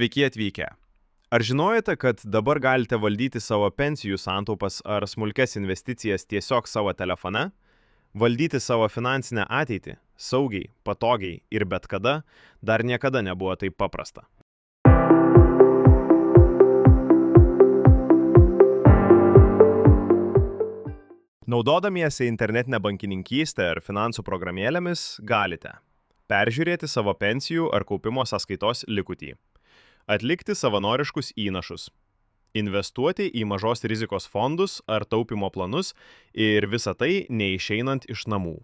Sveiki atvykę. Ar žinojate, kad dabar galite valdyti savo pensijų santaupas ar smulkes investicijas tiesiog savo telefone? Valdyti savo finansinę ateitį saugiai, patogiai ir bet kada dar niekada nebuvo taip paprasta. Naudodamiesi internetinę bankininkystę ir finansų programėlėmis galite peržiūrėti savo pensijų ar kaupimo sąskaitos likutį, atlikti savanoriškus įnašus, investuoti į mažos rizikos fondus ar taupimo planus ir visa tai neišeinant iš namų.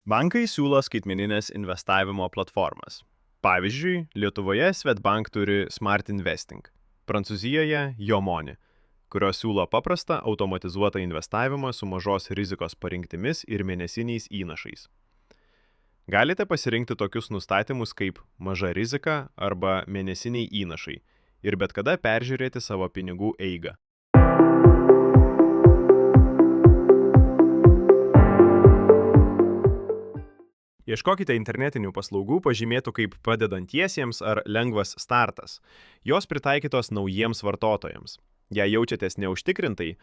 Bankai siūlo skaitmeninės investavimo platformas. Pavyzdžiui, Lietuvoje Swedbank turi Smart Investing, Prancūzijoje Yomoni, kurios siūlo paprastą automatizuotą investavimą su mažos rizikos parinktimis ir mėnesiniais įnašais. Galite pasirinkti tokius nustatymus kaip maža rizika arba mėnesiniai įnašai ir bet kada peržiūrėti savo pinigų eigą. Ieškokite internetinių paslaugų pažymėtų kaip padedantiesiems ar lengvas startas. Jos pritaikytos naujiems vartotojams. Jei jaučiatės neužtikrintai,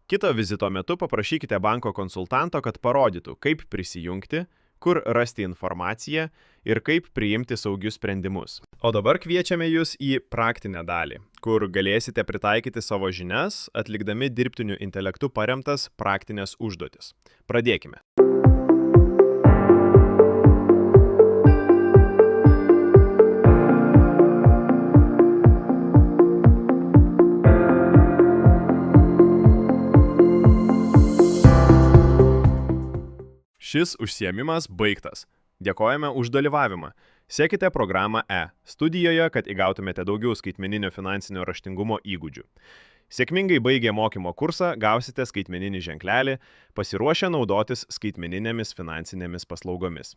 kito vizito metu paprašykite banko konsultanto, kad parodytų, kaip prisijungti, kur rasti informaciją ir kaip priimti saugius sprendimus. O dabar kviečiame jūs į praktinę dalį, kur galėsite pritaikyti savo žinias, atlikdami dirbtiniu intelektu paremtas praktinės užduotis. Pradėkime. Šis užsiėmimas baigtas. Dėkojame už dalyvavimą. Sekite programą studijoje, kad įgautumėte daugiau skaitmeninio finansinio raštingumo įgūdžių. Sėkmingai baigę mokymo kursą gausite skaitmeninį ženklelį, pasiruošę naudotis skaitmeninėmis finansinėmis paslaugomis.